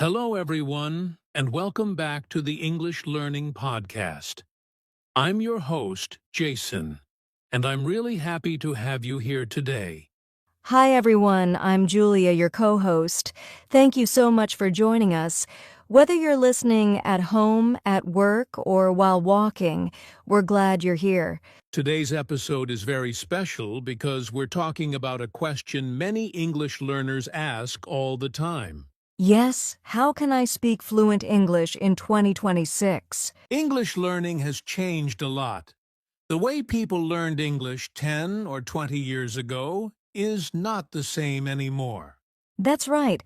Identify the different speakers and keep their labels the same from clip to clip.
Speaker 1: Hello, everyone, and welcome back to the English Learning Podcast. I'm your host, Jason, and I'm really happy to have you here today.
Speaker 2: Hi, everyone. I'm Julia, your co-host. Thank you so much for joining us. Whether you're listening at home, at work, or while walking, we're glad you're here.
Speaker 1: Today's episode is very special because we're talking about a question many English learners ask all the time.
Speaker 2: Yes, how can I speak fluent English in 2026?
Speaker 1: English learning has changed a lot. The way people learned English 10 or 20 years ago is not the same anymore.
Speaker 2: That's right.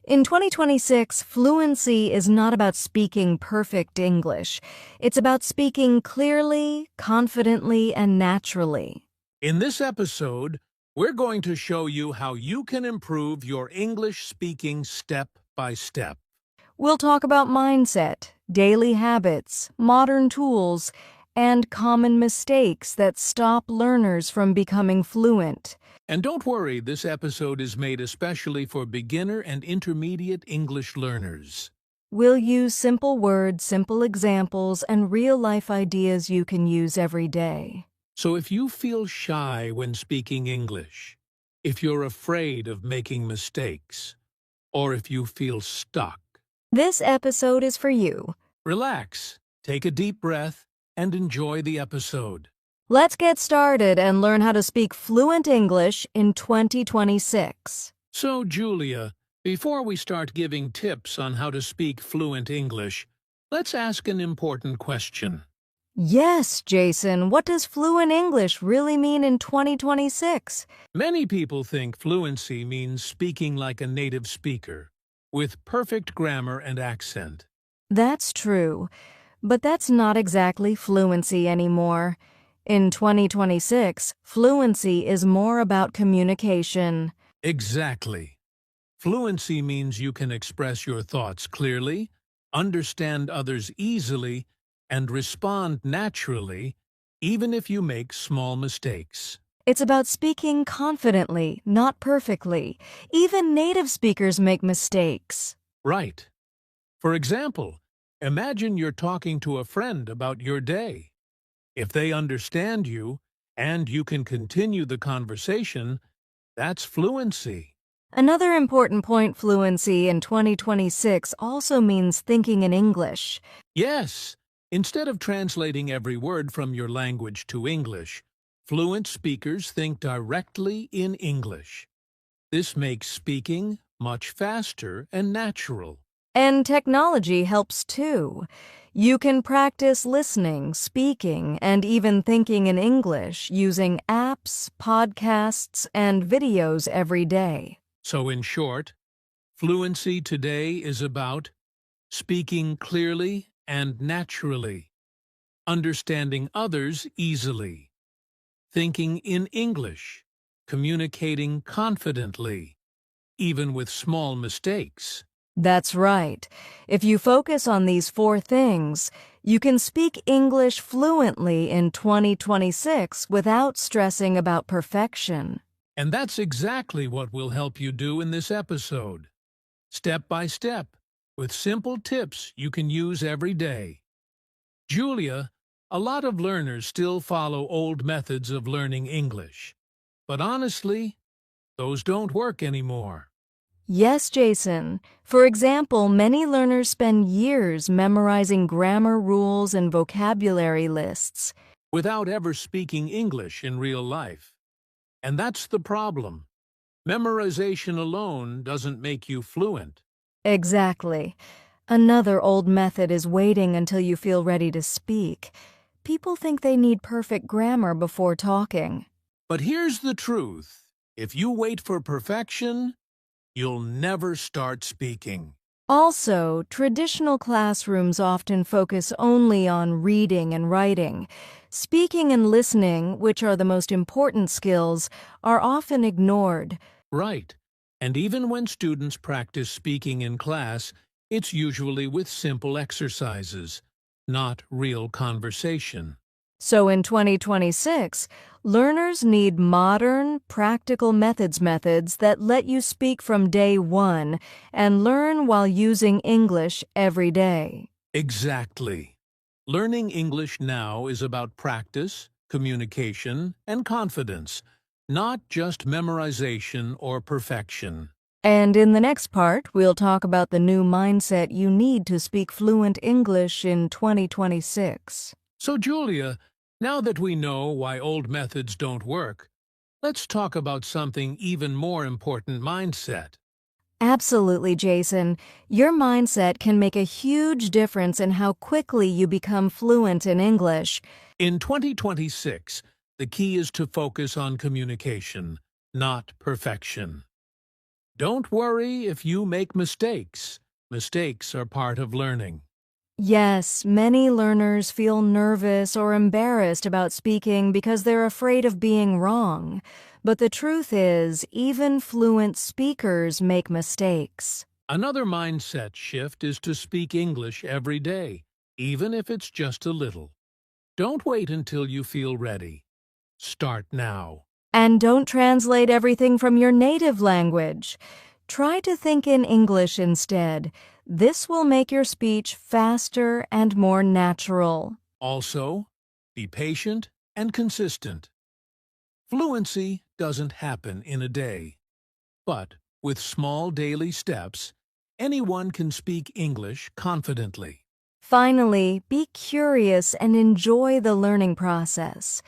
Speaker 2: In 2026, fluency is not about speaking perfect English. It's about speaking clearly, confidently, and naturally.
Speaker 1: In this episode, we're going to show you how you can improve your English speaking step by step.
Speaker 2: We'll talk about mindset, daily habits, modern tools, and common mistakes that stop learners from becoming fluent.
Speaker 1: And don't worry, this episode is made especially for beginner and intermediate English learners.
Speaker 2: We'll use simple words, simple examples, and real-life ideas you can use every day.
Speaker 1: So if you feel shy when speaking English, if you're afraid of making mistakes, or if you feel stuck,
Speaker 2: This episode is for you.
Speaker 1: relax, take a deep breath, and enjoy the episode.
Speaker 2: Let's get started and learn how to speak fluent English in 2026.
Speaker 1: So, Julia, before we start giving tips on how to speak fluent English, let's ask an important question.
Speaker 2: Yes, Jason, what does fluent English really mean in 2026?
Speaker 1: Many people think fluency means speaking like a native speaker, with perfect grammar and accent.
Speaker 2: That's true, but that's not exactly fluency anymore. In 2026, fluency is more about communication.
Speaker 1: Exactly. Fluency means you can express your thoughts clearly, understand others easily, and respond naturally, even if you make small mistakes.
Speaker 2: It's about speaking confidently, not perfectly. Even native speakers make mistakes.
Speaker 1: Right. For example, imagine you're talking to a friend about your day. If they understand you and you can continue the conversation, that's fluency.
Speaker 2: Another important point, fluency in 2026 also means thinking in English.
Speaker 1: Yes, instead of translating every word from your language to English, fluent speakers think directly in English. This makes speaking much faster and natural.
Speaker 2: And technology helps too. You can practice listening, speaking, and even thinking in English using apps, podcasts, and videos every day.
Speaker 1: So in short, fluency today is about speaking clearly and naturally, understanding others easily, thinking in English, communicating confidently, even with small mistakes.
Speaker 2: That's right. If you focus on these four things, you can speak English fluently in 2026 without stressing about perfection.
Speaker 1: And that's exactly what we'll help you do in this episode, step by step, with simple tips you can use every day. Julia, a lot of learners still follow old methods of learning English, but honestly, those don't work anymore.
Speaker 2: Yes, Jason. For example, many learners spend years memorizing grammar rules and vocabulary lists.
Speaker 1: Without ever speaking English in real life. And that's the problem. Memorization alone doesn't make you fluent.
Speaker 2: Exactly. Another old method is waiting until you feel ready to speak. People think they need perfect grammar before talking.
Speaker 1: But here's the truth. If you wait for perfection, you'll never start speaking.
Speaker 2: Also, traditional classrooms often focus only on reading and writing. Speaking and listening, which are the most important skills, are often ignored.
Speaker 1: Right. And even when students practice speaking in class, it's usually with simple exercises, not real conversation.
Speaker 2: So in 2026, learners need modern, practical methods that let you speak from day one and learn while using English every day.
Speaker 1: Exactly. Learning English now is about practice, communication, and confidence, not just memorization or perfection.
Speaker 2: And in the next part, we'll talk about the new mindset you need to speak fluent English in 2026.
Speaker 1: So, Julia, now that we know why old methods don't work, let's talk about something even more important: mindset.
Speaker 2: Absolutely, Jason. Your mindset can make a huge difference in how quickly you become fluent in English.
Speaker 1: In 2026, the key is to focus on communication, not perfection. Don't worry if you make mistakes. Mistakes are part of learning.
Speaker 2: Yes, many learners feel nervous or embarrassed about speaking because they're afraid of being wrong. But the truth is, even fluent speakers make mistakes.
Speaker 1: Another mindset shift is to speak English every day, even if it's just a little. Don't wait until you feel ready. Start now.
Speaker 2: And don't translate everything from your native language. Try to think in English instead. This will make your speech faster and more natural.
Speaker 1: Also, be patient and consistent. Fluency doesn't happen in a day, but with small daily steps, anyone can speak English confidently.
Speaker 2: Finally, be curious and enjoy the learning process.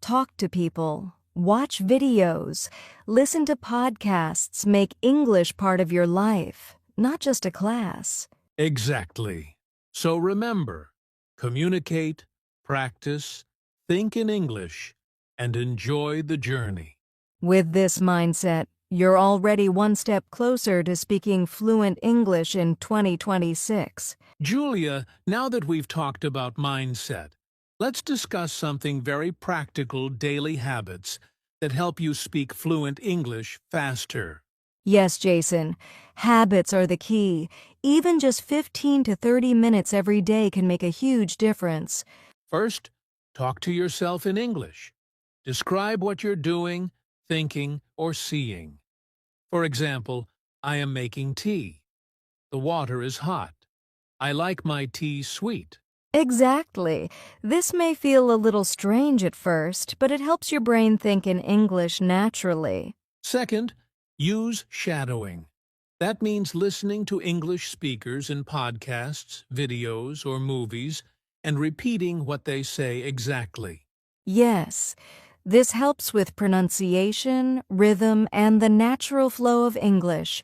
Speaker 2: Talk to people, watch videos, listen to podcasts, make English part of your life, not just a class.
Speaker 1: Exactly. So remember, communicate, practice, think in English, and enjoy the journey.
Speaker 2: With this mindset, you're already one step closer to speaking fluent English in 2026.
Speaker 1: Julia, now that we've talked about mindset, let's discuss something very practical: daily habits that help you speak fluent English faster.
Speaker 2: Yes, Jason, habits are the key. Even just 15 to 30 minutes every day can make a huge difference.
Speaker 1: First, talk to yourself in English. Describe what you're doing, thinking, or seeing. For example, I am making tea. The water is hot. I like my tea sweet.
Speaker 2: Exactly. This may feel a little strange at first, but it helps your brain think in English naturally.
Speaker 1: Second, use shadowing. That means listening to English speakers in podcasts, videos, or movies and repeating what they say exactly.
Speaker 2: Yes, this helps with pronunciation, rhythm, and the natural flow of English.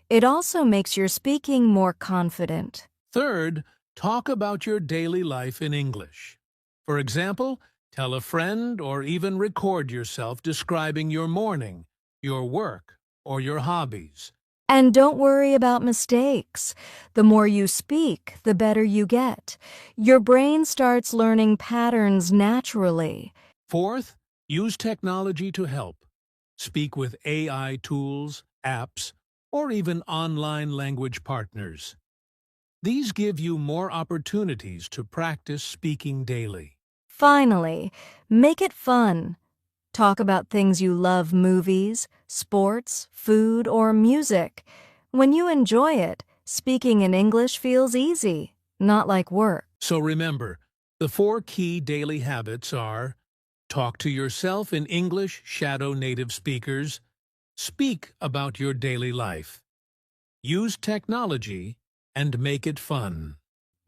Speaker 2: It also makes your speaking more confident.
Speaker 1: Third, talk about your daily life in English. For example, tell a friend or even record yourself describing your morning, your work, or your hobbies.
Speaker 2: And don't worry about mistakes. The more you speak, the better you get. Your brain starts learning patterns naturally.
Speaker 1: Fourth, use technology to help. Speak with AI tools, apps, or even online language partners. These give you more opportunities to practice speaking daily.
Speaker 2: Finally, make it fun. Talk about things you love: movies, sports, food, or music. When you enjoy it, speaking in English feels easy, not like work.
Speaker 1: So remember, the 4 key daily habits are: talk to yourself in English, shadow native speakers, speak about your daily life, use technology, and make it fun.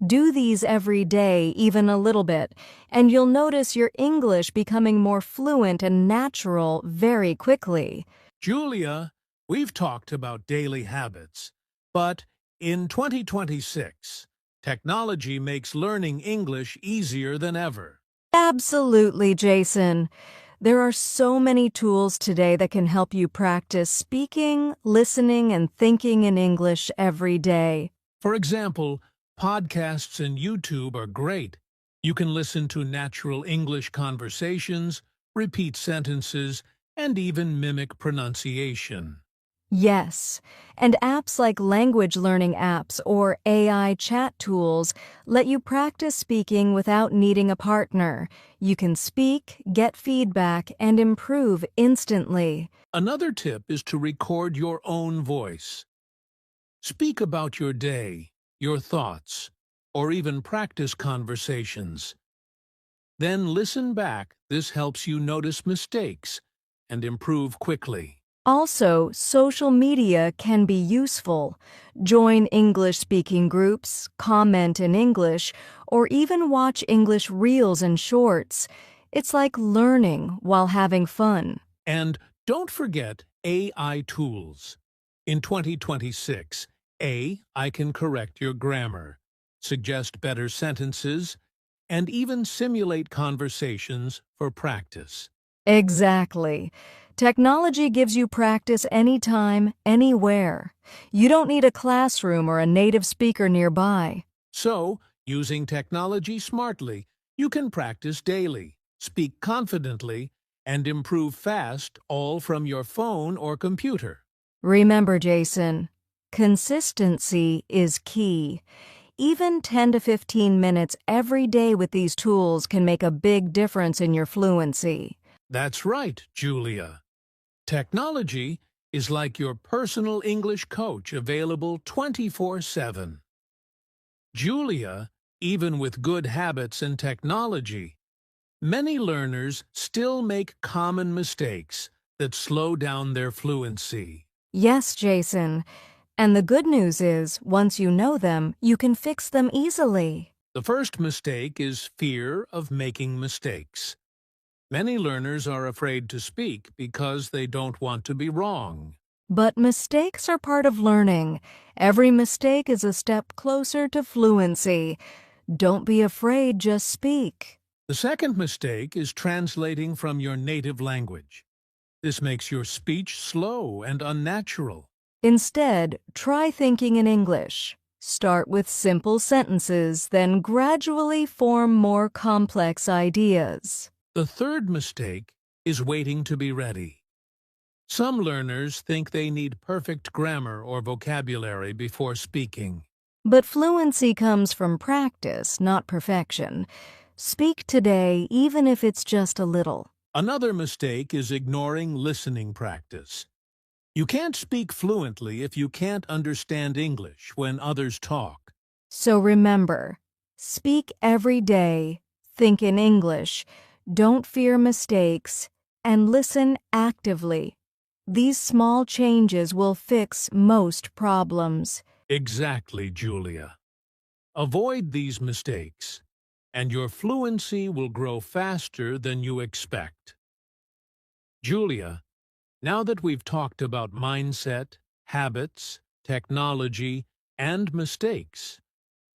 Speaker 2: Do these every day, even a little bit, and you'll notice your English becoming more fluent and natural very quickly.
Speaker 1: Julia, we've talked about daily habits, but in 2026, technology makes learning English easier than ever.
Speaker 2: Absolutely, Jason. There are so many tools today that can help you practice speaking, listening, and thinking in English every day.
Speaker 1: For example, podcasts and YouTube are great. You can listen to natural English conversations, repeat sentences, and even mimic pronunciation.
Speaker 2: Yes, and apps like language learning apps or AI chat tools let you practice speaking without needing a partner. You can speak, get feedback, and improve instantly.
Speaker 1: Another tip is to record your own voice. Speak about your day, your thoughts, or even practice conversations. Then listen back. This helps you notice mistakes and improve quickly.
Speaker 2: Also, social media can be useful. Join English-speaking groups, comment in English, or even watch English reels and shorts. It's like learning while having fun.
Speaker 1: And don't forget AI tools. In 2026, AI can correct your grammar, suggest better sentences, and even simulate conversations for practice.
Speaker 2: Exactly. Technology gives you practice anytime, anywhere. You don't need a classroom or a native speaker nearby.
Speaker 1: So, using technology smartly, you can practice daily, speak confidently, and improve fast, all from your phone or computer.
Speaker 2: Remember, Jason, consistency is key. Even 10 to 15 minutes every day with these tools can make a big difference in your fluency.
Speaker 1: That's right, Julia. Technology is like your personal English coach, available 24/7. Julia, even with good habits and technology, many learners still make common mistakes that slow down their fluency.
Speaker 2: Yes, Jason. And the good news is, once you know them, you can fix them easily.
Speaker 1: The first mistake is fear of making mistakes. Many learners are afraid to speak because they don't want to be wrong.
Speaker 2: But mistakes are part of learning. Every mistake is a step closer to fluency. Don't be afraid, just speak.
Speaker 1: The second mistake is translating from your native language. This makes your speech slow and unnatural.
Speaker 2: Instead, try thinking in English. Start with simple sentences, then gradually form more complex ideas.
Speaker 1: The third mistake is waiting to be ready. Some learners think they need perfect grammar or vocabulary before speaking.
Speaker 2: But fluency comes from practice, not perfection. Speak today, even if it's just a little.
Speaker 1: Another mistake is ignoring listening practice. You can't speak fluently if you can't understand English when others talk.
Speaker 2: So remember, speak every day, think in English, don't fear mistakes, and listen actively. These small changes will fix most problems.
Speaker 1: Exactly, Julia. Avoid these mistakes, and your fluency will grow faster than you expect. Julia, now that we've talked about mindset, habits, technology, and mistakes,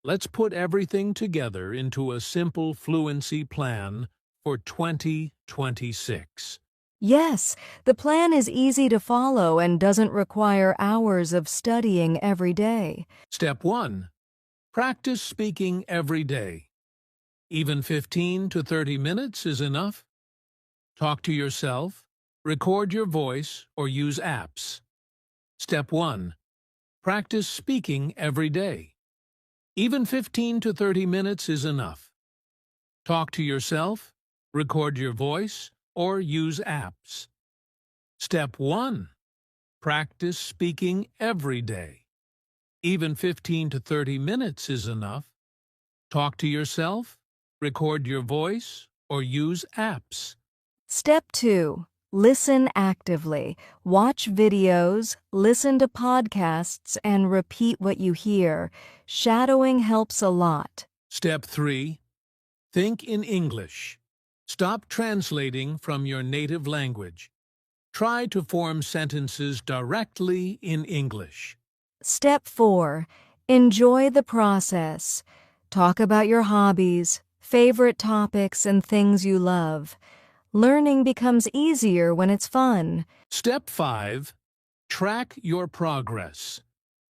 Speaker 1: let's put everything together into a simple fluency plan for 2026.
Speaker 2: Yes, the plan is easy to follow and doesn't require hours of studying every day.
Speaker 1: Step 1. Practice speaking every day. Even 15 to 30 minutes is enough. Talk to yourself, record your voice, or use apps. Step 1. Practice speaking every day. Even 15 to 30 minutes is enough. Talk to yourself, record your voice, or use apps. Step 1. Practice speaking every day. Even 15 to 30 minutes is enough. Talk to yourself, record your voice, or use apps.
Speaker 2: Step 2. Listen actively. Watch videos, listen to podcasts, and repeat what you hear. Shadowing helps a lot.
Speaker 1: Step 3. Think in English. Stop translating from your native language. Try to form sentences directly in English.
Speaker 2: Step 4. Enjoy the process. Talk about your hobbies, favorite topics, and things you love. Learning becomes easier when it's fun.
Speaker 1: Step 5. Track your progress.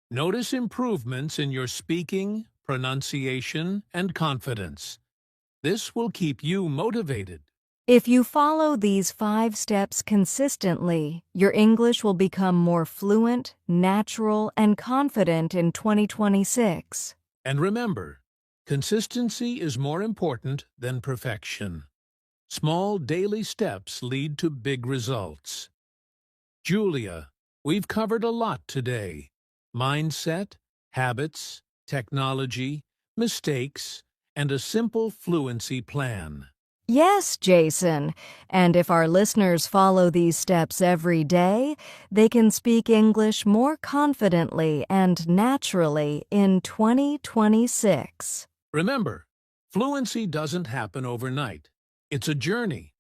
Speaker 1: Notice improvements in your speaking, pronunciation, and confidence. This will keep you motivated.
Speaker 2: If you follow these 5 steps consistently, your English will become more fluent, natural, and confident in 2026.
Speaker 1: And remember, consistency is more important than perfection. Small daily steps lead to big results. Julia, we've covered a lot today. Mindset, habits, technology, mistakes, and a simple fluency plan.
Speaker 2: Yes, Jason. And if our listeners follow these steps every day, they can speak English more confidently and naturally in 2026.
Speaker 1: Remember, fluency doesn't happen overnight. It's a journey.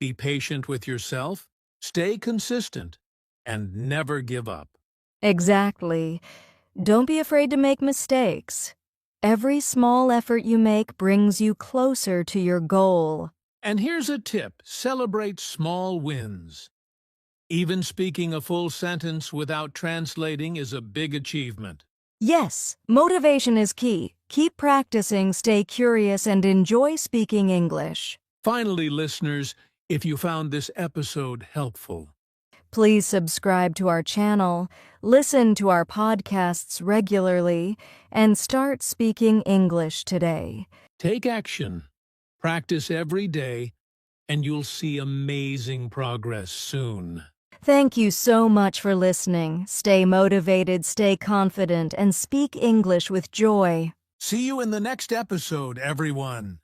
Speaker 1: Be patient with yourself, stay consistent, and never give up.
Speaker 2: Exactly. Don't be afraid to make mistakes. Every small effort you make brings you closer to your goal.
Speaker 1: And here's a tip: celebrate small wins. Even speaking a full sentence without translating is a big achievement.
Speaker 2: Yes, motivation is key. Keep practicing, stay curious, and enjoy speaking English.
Speaker 1: Finally, listeners, if you found this episode helpful,
Speaker 2: Please subscribe to our channel, listen to our podcasts regularly, and start speaking English today.
Speaker 1: take action. Practice every day, and you'll see amazing progress soon.
Speaker 2: Thank you so much for listening. Stay motivated, stay confident, and speak English with joy.
Speaker 1: See you in the next episode, everyone.